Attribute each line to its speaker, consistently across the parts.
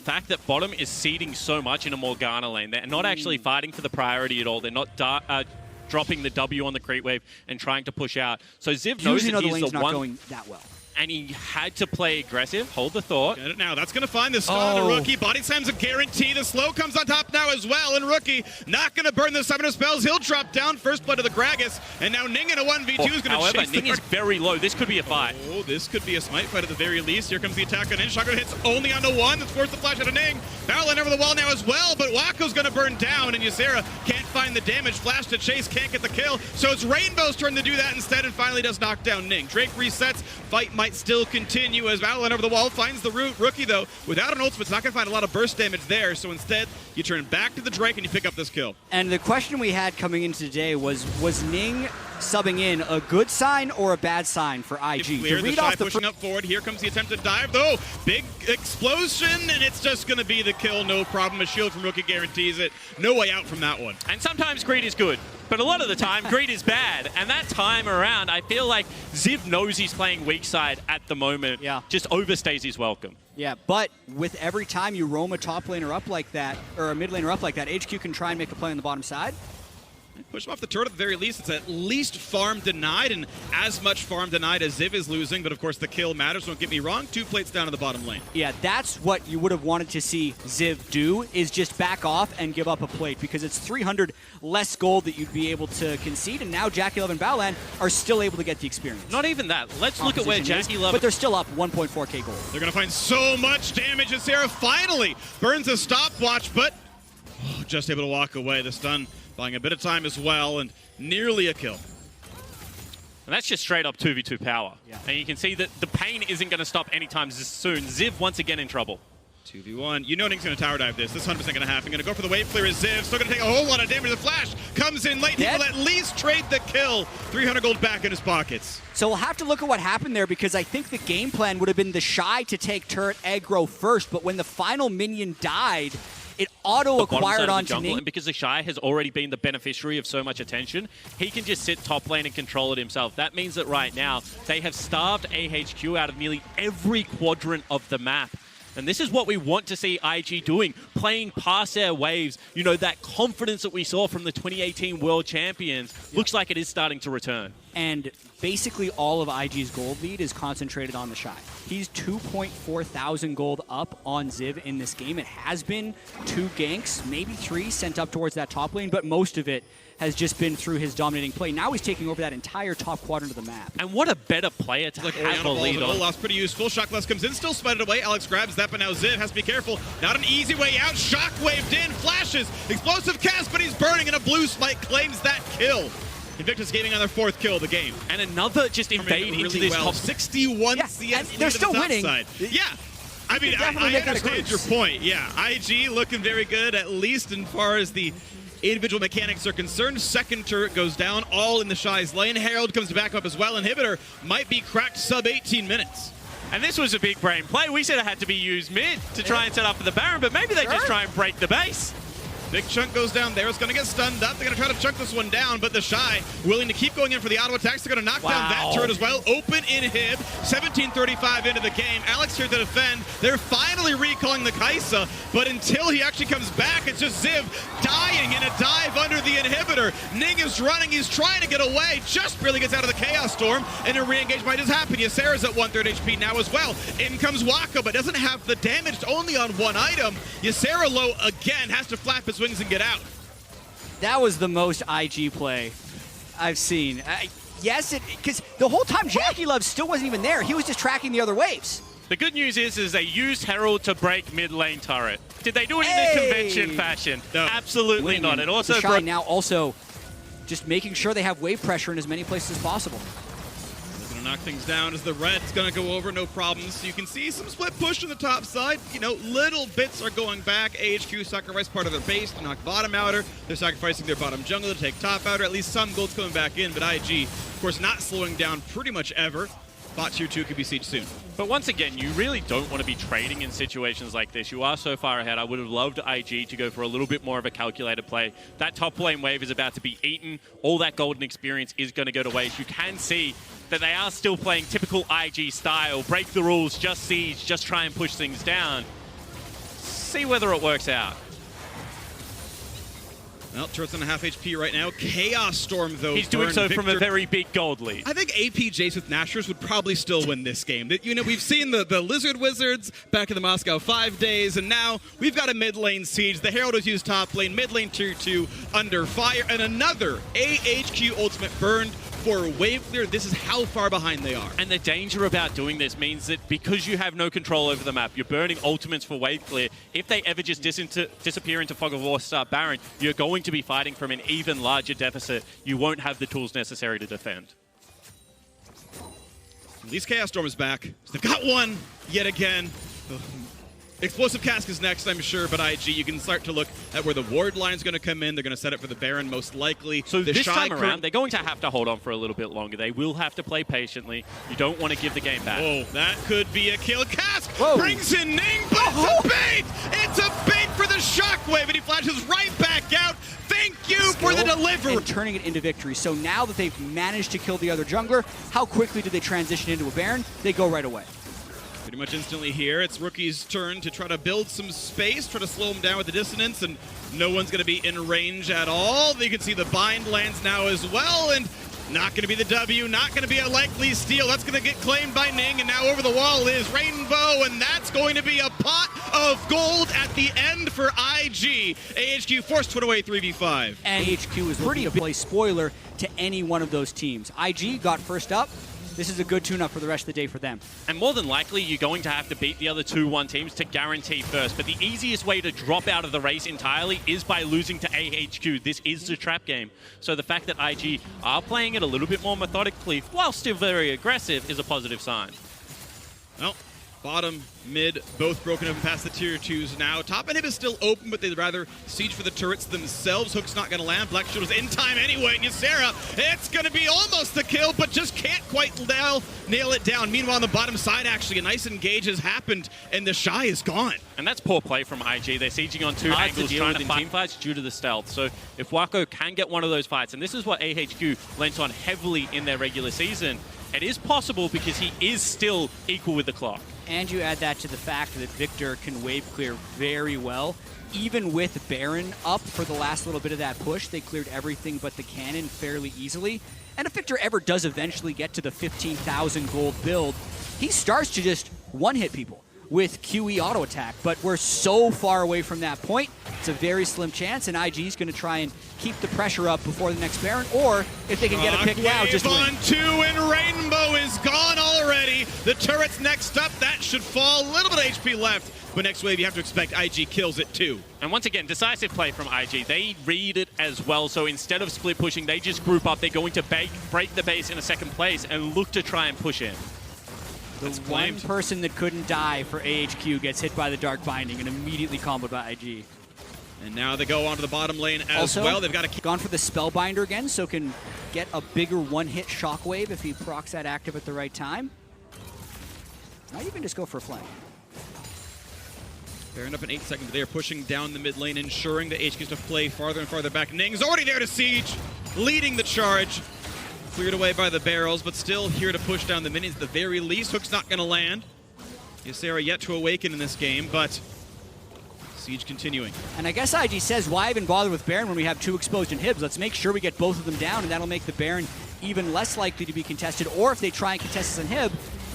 Speaker 1: The fact that bottom is seeding so much in a Morgana lane. They're not actually fighting for the priority at all. They're not dropping the W on the creep wave and trying to push out. So Ziv knows that he's the
Speaker 2: not
Speaker 1: one,
Speaker 2: going that well.
Speaker 1: and he had to play aggressive. Hold the thought.
Speaker 3: Get it now. That's going to find the stun on Rookie. Body slam's a guarantee. The slow comes on top now as well, and Rookie not going to burn the summoner spells. He'll drop down first blood to the Gragas, and now Ning in a 1v2 is going to chase.
Speaker 1: However, Ning is very low. This could be a fight.
Speaker 3: Oh, this could be a smite fight at the very least. Here comes the attack on in. Shotgun hits only onto one. That's forced the flash out of Ning. Barreling over the wall now as well, but Wako's going to burn down, and Ysera can't find the damage. Flash to chase, can't get the kill. So it's Rainbow's turn to do that instead, and finally does knock down Ning. Drake resets. Fight might still continue as Barreling over the wall finds the root. Rookie, though, without an ultimate's not going to find a lot of burst damage there, so instead you turn back to the Drake and you pick up this kill.
Speaker 2: And the question we had coming into today was Ning subbing in a good sign or a bad sign for IG?
Speaker 3: Clear, the Shy pushing up forward. Here comes the attempted dive, though. Big explosion, and it's just going to be the kill, no problem. A shield from Rookie guarantees it. No way out from that one.
Speaker 1: And sometimes greed is good, but a lot of the time greed is bad. And that time around, I feel like Ziv knows he's playing weak side at the moment.
Speaker 2: Yeah.
Speaker 1: Just overstays his welcome.
Speaker 2: Yeah, but with every time you roam a top laner up like that, or a mid laner up like that, HQ can try and make a play on the bottom side.
Speaker 3: Push him off the turret at the very least. It's at least farm denied, and as much farm denied as Ziv is losing, but of course the kill matters, don't get me wrong. 2 plates down to the bottom lane.
Speaker 2: Yeah, that's what you would have wanted to see Ziv do, is just back off and give up a plate, because it's 300 less gold that you'd be able to concede, and now JackeyLove and Baolan are still able to get the experience.
Speaker 1: Not even that. Let's look at where JackeyLove...
Speaker 2: But they're still up 1.4k gold.
Speaker 3: They're going to find so much damage as Sarah finally burns a stopwatch, but just able to walk away. The stun buying a bit of time as well, and nearly a kill.
Speaker 1: And that's just straight up 2v2 power.
Speaker 2: Yeah.
Speaker 1: And you can see that the pain isn't going to stop anytime soon. Ziv once again in trouble.
Speaker 3: 2v1. You know Ning's going to tower dive this. This 100% going to happen. Going to go for the wave clear as Ziv. Still going to take a whole lot of damage. The flash comes in late. He will at least trade the kill. 300 gold back in his pockets.
Speaker 2: So we'll have to look at what happened there, because I think the game plan would have been the Shy to take turret aggro first, but when the final minion died, it auto-acquired onto Ning.
Speaker 1: And because the Shy has already been the beneficiary of so much attention, he can just sit top lane and control it himself. That means that right now, they have starved AHQ out of nearly every quadrant of the map. And this is what we want to see IG doing, playing past their waves. You know, that confidence that we saw from the 2018 World Champions looks like it is starting to return.
Speaker 2: And basically all of IG's gold lead is concentrated on the Shy. He's 2.4 thousand gold up on Ziv in this game. It has been 2 ganks, maybe 3 sent up towards that top lane, but most of it has just been through his dominating play. Now he's taking over that entire top quadrant of the map.
Speaker 1: And what a better player to have a lead on.
Speaker 3: Lost pretty useful. Shockless comes in, still spited away. Alex grabs that, but now Ziv has to be careful. Not an easy way out. Shockwaved in, flashes, explosive cast, but he's burning, and a blue spike claims that kill. Invictus Gaming on their 4th kill of the game.
Speaker 1: And another just invade into this top
Speaker 3: 61 CS.
Speaker 2: They're still winning.
Speaker 3: Side. Yeah. I mean, I understand your point. Yeah, IG looking very good, at least as far as the individual mechanics are concerned. Second turret goes down, all in the Shy's lane. Herald comes to back up as well. Inhibitor might be cracked sub 18 minutes.
Speaker 1: And this was a big brain play. We said it had to be used mid to try and set up for the Baron, but maybe they just try and break the base.
Speaker 3: Big chunk goes down there. It's going to get stunned up. They're going to try to chunk this one down, but the Shy willing to keep going in for the auto attacks. They're going to knock down that turret as well. Open inhib. 17:35 into the game. Alex here to defend. They're finally recalling the Kaisa, but until he actually comes back, it's just Ziv dying in a dive under the inhibitor. Ning is running. He's trying to get away. Just barely gets out of the Chaos Storm, and a re-engage might just happen. Ysera's at 1/3 HP now as well. In comes Waka, but doesn't have the damage. Only on one item. Ysera low again. Has to flap his wings and get out.
Speaker 2: That was the most IG play I've seen. Yes, because the whole time JackeyLove still wasn't even there. He was just tracking the other waves.
Speaker 1: The good news is they used Herald to break mid lane turret. Did they do it in a convention fashion? No. Absolutely not. It also
Speaker 2: the Shy now also just making sure they have wave pressure in as many places as possible.
Speaker 3: Going to knock things down as the red's going to go over, no problems. You can see some split push on the top side. You know, little bits are going back. AHQ sacrificed part of their base to knock bottom outer. They're sacrificing their bottom jungle to take top outer. At least some gold's coming back in, but IG, of course, not slowing down pretty much ever. Bot tier 2 could be sieged soon.
Speaker 1: But once again, you really don't want to be trading in situations like this. You are so far ahead. I would have loved IG to go for a little bit more of a calculated play. That top lane wave is about to be eaten. All that golden experience is going to go to waste. You can see that they are still playing typical IG style. Break the rules, just siege, just try and push things down. see whether it works out.
Speaker 3: Well, turret's on a half HP right now. Chaos Storm, though.
Speaker 1: He's doing so from a very big gold lead.
Speaker 3: I think AP Jace with Nashers would probably still win this game. You know, we've seen the Lizard Wizards back in the Moscow 5 days, and now we've got a mid lane siege. The Herald has used top lane, mid lane tier 2 under fire, and another AHQ ultimate burned for wave clear. This is how far behind they are.
Speaker 1: And the danger about doing this means that because you have no control over the map, you're burning ultimates for wave clear. If they ever just disappear into Fog of War, start Baron, you're going to be fighting from an even larger deficit. You won't have the tools necessary to defend.
Speaker 3: At least Chaos Storm is back. They've got one yet again. Explosive Cask is next, I'm sure, but IG, you can start to look at where the ward line's going to come in. They're going to set up for the Baron, most likely.
Speaker 1: So this time around, they're going to have to hold on for a little bit longer. They will have to play patiently. You don't want to give the game back.
Speaker 3: Oh, that could be a kill. Cask brings in Ning, but it's a bait! It's a bait for the Shockwave, and he flashes right back out. Thank you for the delivery.
Speaker 2: And turning it into victory. So now that they've managed to kill the other jungler, how quickly do they transition into a Baron? They go right away.
Speaker 3: Pretty much instantly here. It's Rookie's turn to try to build some space, try to slow him down with the dissonance, and no one's going to be in range at all. You can see the bind lands now as well, and not going to be the W, not going to be a likely steal. That's going to get claimed by Ning, and now over the wall is Rainbow, and that's going to be a pot of gold at the end for IG. AHQ forced to put away 3v5.
Speaker 2: And AHQ is pretty a play spoiler to any one of those teams. IG got first up. This is a good tune-up for the rest of the day for them.
Speaker 1: And more than likely, you're going to have to beat the other 2-1 teams to guarantee first. But the easiest way to drop out of the race entirely is by losing to AHQ. This is the trap game. So the fact that IG are playing it a little bit more methodically, while still very aggressive, is a positive sign.
Speaker 3: Well, bottom, mid, both broken open past the tier 2s now. Top inhib is still open, but they'd rather siege for the turrets themselves. Hook's not going to land. Black Shield's in time anyway. And Ysera, it's going to be almost the kill, but just can't quite nail it down. Meanwhile, on the bottom side, actually, a nice engage has happened, and the Shy is gone.
Speaker 1: And that's poor play from IG. They're sieging on two angles, trying to fight fights due to the stealth. So if Wako can get one of those fights, and this is what AHQ lent on heavily in their regular season, it is possible because he is still equal with the clock.
Speaker 2: And you add that to the fact that Victor can wave clear very well. Even with Baron up for the last little bit of that push, they cleared everything but the cannon fairly easily. And if Victor ever does eventually get to the 15,000 gold build, he starts to just one-hit people with QE auto attack. But we're so far away from that point, it's a very slim chance, and IG is going to try and keep the pressure up before the next Baron, or if they can get a pick now, just win.
Speaker 3: On 2, and Rainbow is gone already. The turret's next up. That should fall. A little bit of HP left, but next wave you have to expect IG kills it too.
Speaker 1: And once again, decisive play from IG. They read it as well, so instead of split pushing, they just group up. They're going to break the base in a second place and look to try and push in.
Speaker 2: The one person that couldn't die for AHQ gets hit by the Dark Binding and immediately comboed by IG.
Speaker 3: And now they go onto the bottom lane as well. They've got to
Speaker 2: gone for the Spellbinder again, so can get a bigger one-hit Shockwave if he procs that active at the right time. Might even just go for a flank.
Speaker 3: Baron up in 8 seconds. They are pushing down the mid lane, ensuring that HQ gets to play farther and farther back. Ning's already there to siege, leading the charge. Cleared away by the barrels, but still here to push down the minions at the very least. Hook's not going to land. Ysera yet to awaken in this game, but siege continuing.
Speaker 2: And I guess IG says, why even bother with Baron when we have 2 exposed inhibs? Let's make sure we get both of them down, and that'll make the Baron even less likely to be contested. Or if they try and contest this inhib,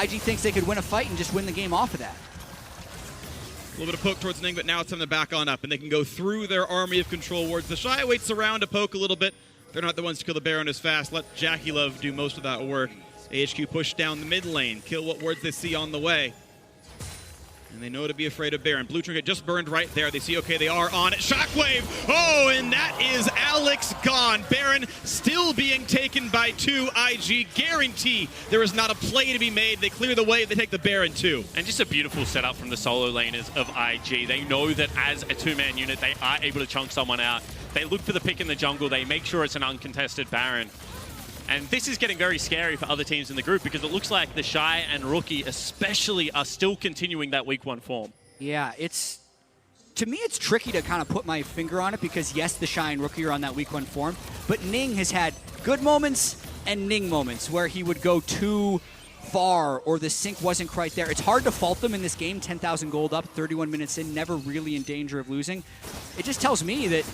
Speaker 2: IG thinks they could win a fight and just win the game off of that.
Speaker 3: A little bit of poke towards Ning, but now it's time to back on up, and they can go through their army of control wards. The Shy waits around to poke a little bit. They're not the ones to kill the Baron as fast. Let Jackie Love do most of that work. AHQ push down the mid lane, kill what wards they see on the way. And they know to be afraid of Baron. Blue Trinket just burned right there. They see, okay, they are on it. Shockwave! Oh, and that is Alex gone. Baron still being taken by 2. IG guarantee there is not a play to be made. They clear the way. They take the Baron too.
Speaker 1: And just a beautiful setup from the solo laners of IG. They know that as a 2-man unit, they are able to chunk someone out. They look for the pick in the jungle. They make sure it's an uncontested Baron. And this is getting very scary for other teams in the group because it looks like the Shy and Rookie especially are still continuing that week 1 form.
Speaker 2: Yeah, to me it's tricky to kind of put my finger on it because yes, the Shy and Rookie are on that week 1 form, but Ning has had good moments and Ning moments where he would go 2 far or the sync wasn't quite there. It's hard to fault them in this game. 10,000 gold up, 31 minutes in, never really in danger of losing. It just tells me that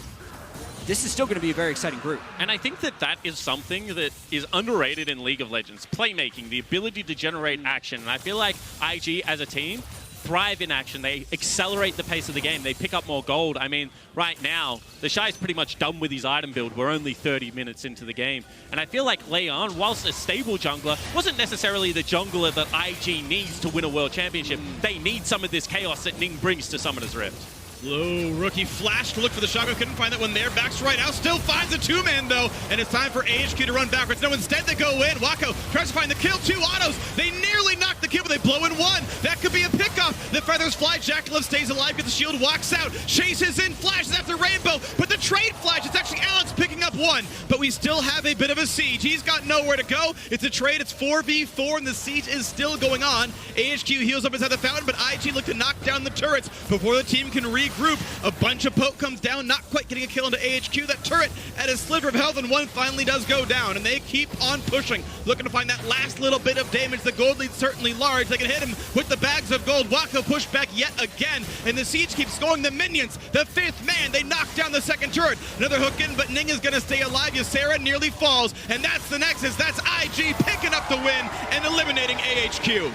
Speaker 2: this is still going to be a very exciting group.
Speaker 1: And I think that that is something that is underrated in League of Legends. Playmaking, the ability to generate action. And I feel like IG as a team thrive in action. They accelerate the pace of the game. They pick up more gold. I mean, right now, the Shy's pretty much done with his item build. We're only 30 minutes into the game. And I feel like Leon, whilst a stable jungler, wasn't necessarily the jungler that IG needs to win a world championship. They need some of this chaos that Ning brings to Summoner's Rift.
Speaker 3: Low rookie flash to look for the shotgun, couldn't find that one there. Backs right out, still finds a two-man though, and it's time for AHQ to run backwards. No, instead they go in. Wako tries to find the kill, 2 autos. They nearly knock the kill, but they blow in 1. That could be a pickoff. The feathers fly, Jackalove stays alive, gets the shield, walks out, chases in, flashes after Rainbow, but the trade flash, it's actually Alex picking up 1, but we still have a bit of a siege. He's got nowhere to go. It's a trade, it's 4v4, and the siege is still going on. AHQ heals up inside the fountain, but IG look to knock down the turrets before the team can regroup. A bunch of poke comes down, not quite getting a kill into AHQ. That turret at a sliver of health, and 1 finally does go down, and they keep on pushing, looking to find that last little bit of damage. The gold lead's certainly large. They can hit him with the bags of gold. Wako pushed back yet again, and the siege keeps going. The minions, the 5th man, they knock down the 2nd turret. Another hook in, but Ning is going to stay alive. Ysera nearly falls, and that's the Nexus. That's IG picking up the win and eliminating AHQ.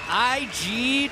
Speaker 2: IG